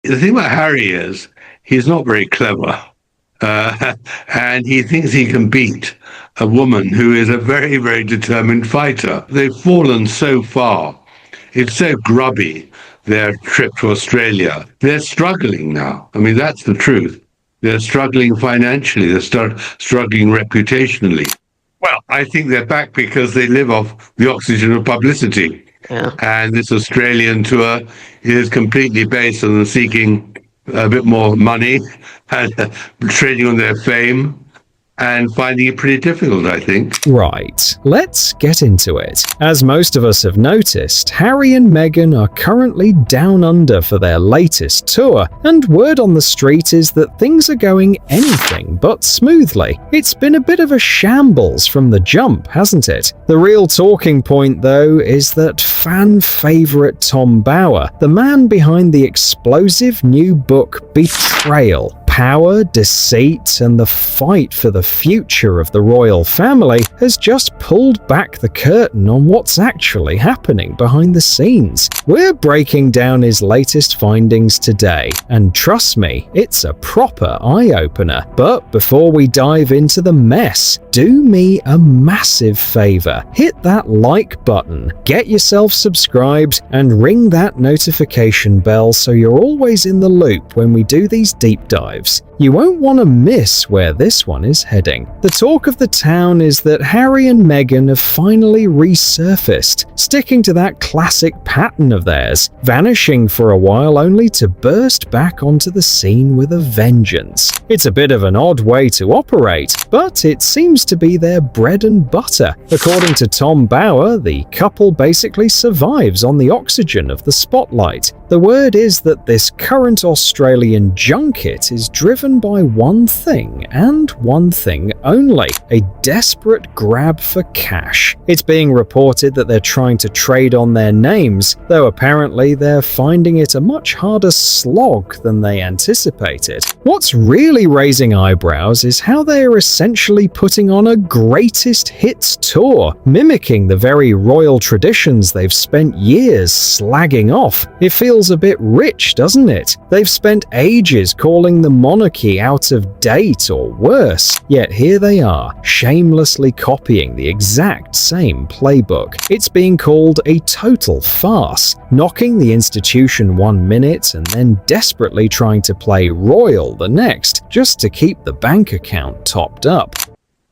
The thing about Harry is he's not very clever. And he thinks he can beat a woman who is a very, very determined fighter. They've fallen so far. It's so grubby, their trip to Australia. They're struggling now. I mean, that's the truth. They're struggling financially. They're struggling reputationally. Well, I think they're back because they live off the oxygen of publicity. Yeah. And this Australian tour is completely based on them seeking a bit more money and trading on their fame and finding it pretty difficult, I think. Right, let's get into it. As most of us have noticed, Harry and Meghan are currently down under for their latest tour, and word on the street is that things are going anything but smoothly. It's been a bit of a shambles from the jump, hasn't it? The real talking point, though, is that fan favourite Tom Bower, the man behind the explosive new book Betrayal, Power, Deceit, and the Fight for the Future of the Royal Family, has just pulled back the curtain on what's actually happening behind the scenes. We're breaking down his latest findings today, and trust me, it's a proper eye-opener. But before we dive into the mess, do me a massive favor. Hit that like button, get yourself subscribed, and ring that notification bell so you're always in the loop when we do these deep dives. You won't want to miss where this one is heading. The talk of the town is that Harry and Meghan have finally resurfaced, sticking to that classic pattern of theirs, vanishing for a while only to burst back onto the scene with a vengeance. It's a bit of an odd way to operate, but it seems to be their bread and butter. According to Tom Bower, the couple basically survives on the oxygen of the spotlight. The word is that this current Australian junket is driven by one thing, and one thing only: a desperate grab for cash. It's being reported that they're trying to trade on their names, though apparently they're finding it a much harder slog than they anticipated. What's really raising eyebrows is how they are essentially putting on a greatest hits tour, mimicking the very royal traditions they've spent years slagging off. It feels a bit rich, doesn't it? They've spent ages calling the monarchy out of date or worse, yet here they are, shamelessly copying the exact same playbook. It's being called a total farce, knocking the institution 1 minute and then desperately trying to play royal the next, just to keep the bank account topped up.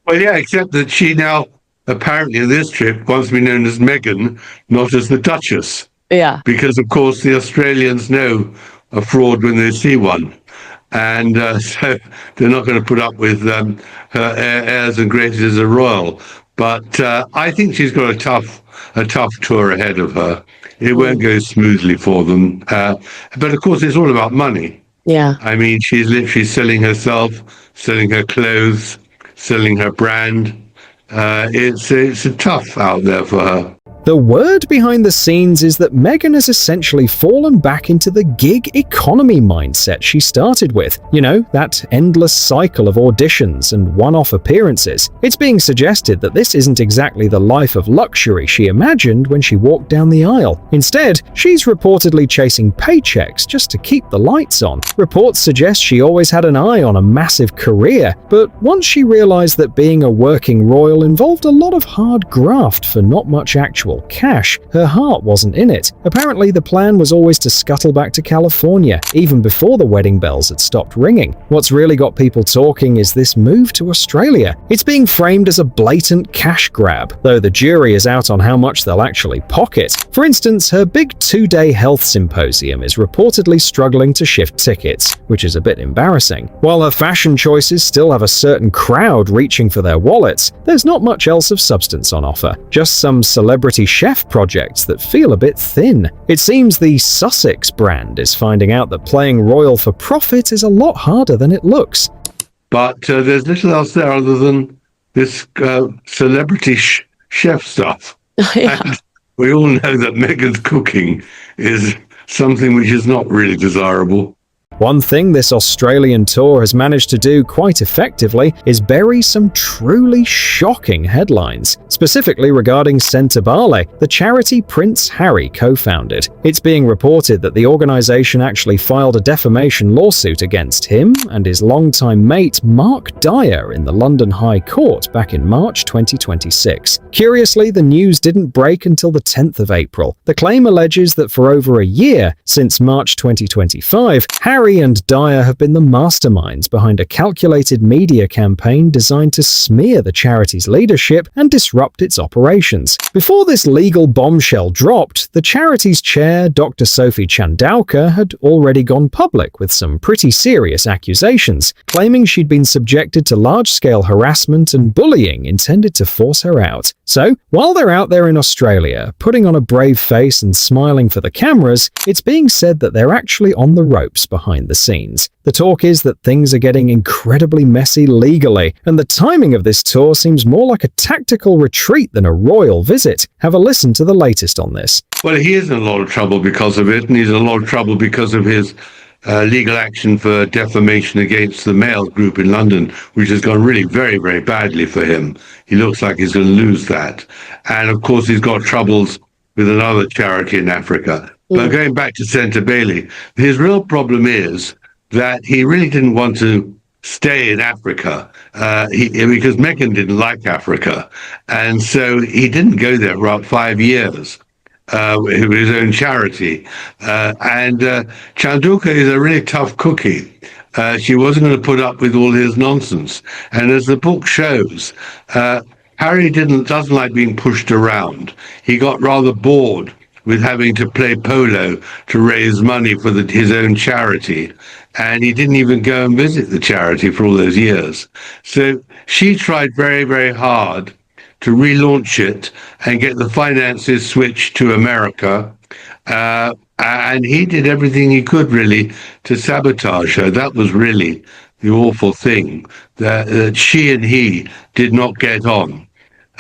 Well, yeah, except that she now, apparently in this trip, wants to be known as Meghan, not as the Duchess. Yeah. Because, of course, the Australians know a fraud when they see one. And so they're not going to put up with her airs and graces as a royal. But I think she's got a tough tour ahead of her. It won't go smoothly for them. But, of course, it's all about money. Yeah. I mean, she's literally selling herself, selling her clothes, selling her brand. It's tough out there for her. The word behind the scenes is that Meghan has essentially fallen back into the gig economy mindset she started with. You know, that endless cycle of auditions and one-off appearances. It's being suggested that this isn't exactly the life of luxury she imagined when she walked down the aisle. Instead, she's reportedly chasing paychecks just to keep the lights on. Reports suggest she always had an eye on a massive career, but once she realized that being a working royal involved a lot of hard graft for not much actual cash, her heart wasn't in it. Apparently, the plan was always to scuttle back to California, even before the wedding bells had stopped ringing. What's really got people talking is this move to Australia. It's being framed as a blatant cash grab, though the jury is out on how much they'll actually pocket. For instance, her big 2-day health symposium is reportedly struggling to shift tickets, which is a bit embarrassing. While her fashion choices still have a certain crowd reaching for their wallets, there's not much else of substance on offer. Just some celebrity chef projects that feel a bit thin. It seems the Sussex brand is finding out that playing royal for profit is a lot harder than it looks. But there's little else there other than this celebrity chef stuff. Yeah. And we all know that Meghan's cooking is something which is not really desirable. One thing this Australian tour has managed to do quite effectively is bury some truly shocking headlines, specifically regarding Sentebale, the charity Prince Harry co-founded. It's being reported that the organization actually filed a defamation lawsuit against him and his longtime mate Mark Dyer in the London High Court back in March 2026. Curiously, the news didn't break until the 10th of April. The claim alleges that for over a year, since March 2025, Harry and Dyer have been the masterminds behind a calculated media campaign designed to smear the charity's leadership and disrupt its operations. Before this legal bombshell dropped, the charity's chair, Dr. Sophie Chandauka, had already gone public with some pretty serious accusations, claiming she'd been subjected to large-scale harassment and bullying intended to force her out. So, while they're out there in Australia, putting on a brave face and smiling for the cameras, it's being said that they're actually on the ropes behind the scenes. The talk is that things are getting incredibly messy legally, and the timing of this tour seems more like a tactical retreat than a royal visit. Have a listen to the latest on this. Well, he is in a lot of trouble because of it, and he's in a lot of trouble because of his legal action for defamation against the Mail Group in London, which has gone really very, very badly for him. He looks like he's going to lose that. And of course, he's got troubles with another charity in Africa. But going back to Sentebale, his real problem is that he really didn't want to stay in Africa because Meghan didn't like Africa. And so he didn't go there for about 5 years. With his own charity. And Chandauka is a really tough cookie. She wasn't going to put up with all his nonsense. And as the book shows, Harry doesn't like being pushed around. He got rather bored with having to play polo to raise money for his own charity. And he didn't even go and visit the charity for all those years. So she tried very, very hard to relaunch it and get the finances switched to America. And he did everything he could, really, to sabotage her. That was really the awful thing, that she and he did not get on.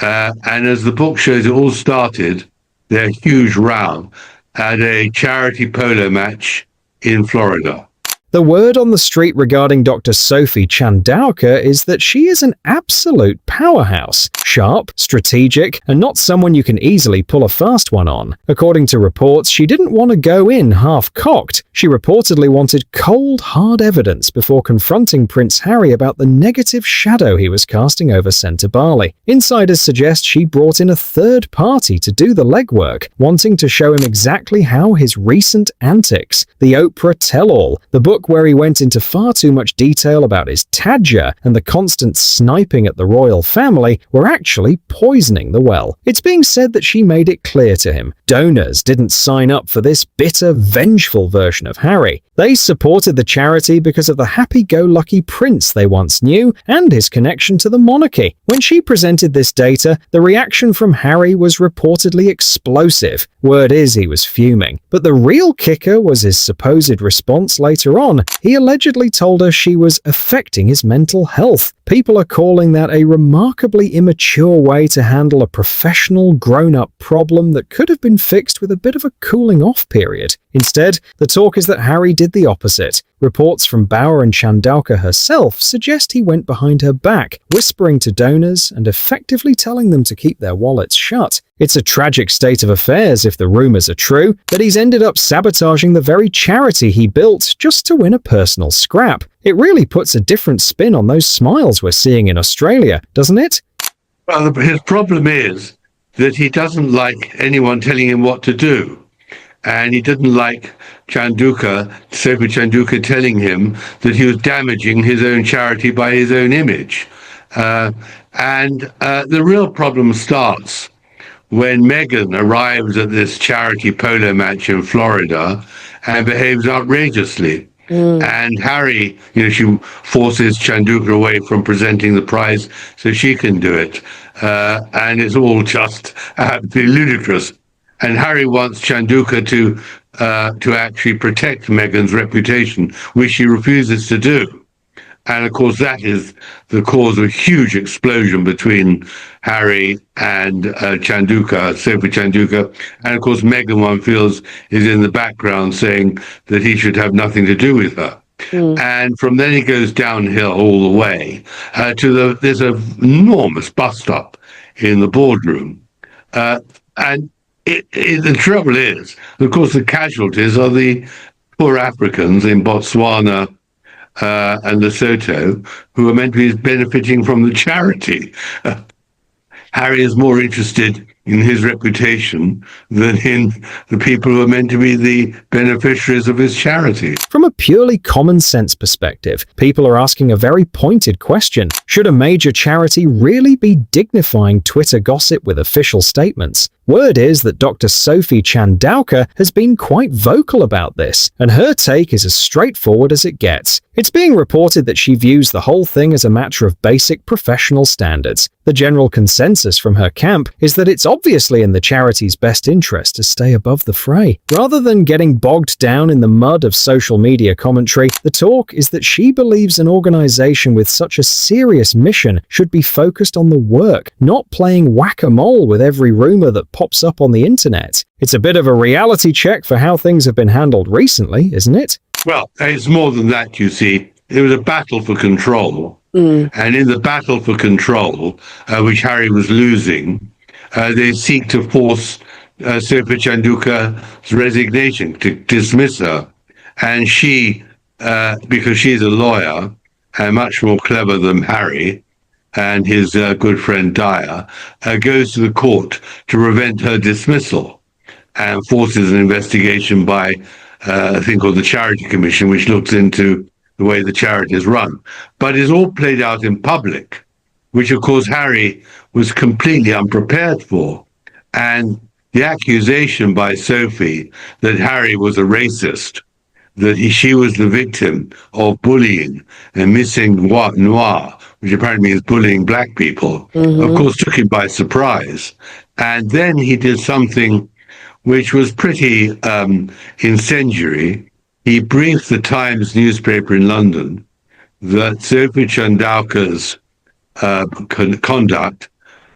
And as the book shows, it all started, their huge row, at a charity polo match in Florida. The word on the street regarding Dr. Sophie Chandauka is that she is an absolute powerhouse, sharp, strategic, and not someone you can easily pull a fast one on. According to reports, she didn't want to go in half-cocked. She reportedly wanted cold, hard evidence before confronting Prince Harry about the negative shadow he was casting over Sentebale. Insiders suggest she brought in a third party to do the legwork, wanting to show him exactly how his recent antics, the Oprah tell-all, the book where he went into far too much detail about his tadger and the constant sniping at the royal family, were actually poisoning the well. It's being said that she made it clear to him donors didn't sign up for this bitter, vengeful version of Harry. They supported the charity because of the happy-go-lucky prince they once knew and his connection to the monarchy. When she presented this data, the reaction from Harry was reportedly explosive. Word is he was fuming. But the real kicker was his supposed response later on. He allegedly told her she was affecting his mental health. People are calling that a remarkably immature way to handle a professional, grown-up problem that could have been fixed with a bit of a cooling-off period. Instead, the talk is that Harry did the opposite. Reports from Bauer and Chandauka herself suggest he went behind her back, whispering to donors and effectively telling them to keep their wallets shut. It's a tragic state of affairs if the rumors are true, that he's ended up sabotaging the very charity he built just to win a personal scrap. It really puts a different spin on those smiles we're seeing in Australia, doesn't it? Well, his problem is that he doesn't like anyone telling him what to do. And he didn't like Sophie Chandauka, telling him that he was damaging his own charity by his own image. And the real problem starts when Meghan arrives at this charity polo match in Florida and behaves outrageously. And Harry, she forces Chandauka away from presenting the prize so she can do it. And it's all just absolutely ludicrous. And Harry wants Chandauka to actually protect Meghan's reputation, which she refuses to do. And of course, that is the cause of a huge explosion between Harry and Sophie Chandauka. And of course, Meghan, one feels, is in the background saying that he should have nothing to do with her. And from then it goes downhill all the way there's an enormous bust up in the boardroom. And the trouble is, of course, the casualties are the poor Africans in Botswana and Lesotho who are meant to be benefiting from the charity. Harry is more interested in his reputation than in the people who are meant to be the beneficiaries of his charity. From a purely common sense perspective, people are asking a very pointed question. Should a major charity really be dignifying Twitter gossip with official statements? Word is that Dr. Sophie Chandauka has been quite vocal about this, and her take is as straightforward as it gets. It's being reported that she views the whole thing as a matter of basic professional standards. The general consensus from her camp is that it's obviously in the charity's best interest to stay above the fray. Rather than getting bogged down in the mud of social media commentary, the talk is that she believes an organization with such a serious mission should be focused on the work, not playing whack-a-mole with every rumor that pops up on the internet. It's a bit of a reality check for how things have been handled recently, isn't it? Well, it's more than that, you see. It was a battle for control. And in the battle for control, which Harry was losing, they seek to force Sophie Chandauka's resignation, to dismiss her. And she, because she's a lawyer and much more clever than Harry and his good friend Dyer, goes to the court to prevent her dismissal and forces an investigation by a thing called the Charity Commission, which looks into the way the charity is run. But it's all played out in public, which, of course, Harry was completely unprepared for. And the accusation by Sophie that Harry was a racist, that she was the victim of bullying and missing noir, which apparently means bullying black people, of course, took him by surprise. And then he did something which was pretty incendiary. He briefed the Times newspaper in London that Sophie Chandauka's conduct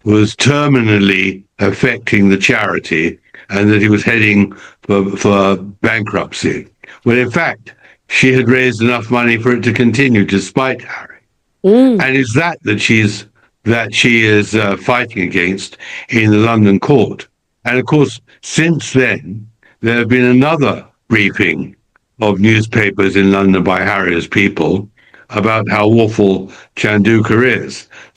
was terminally affecting the charity and that he was heading for bankruptcy. Well, in fact, she had raised enough money for it to continue despite Harry. And it's that she is fighting against in the London court. And of course, since then, there have been another briefing of newspapers in London by Harry's people about how awful Chandauka is.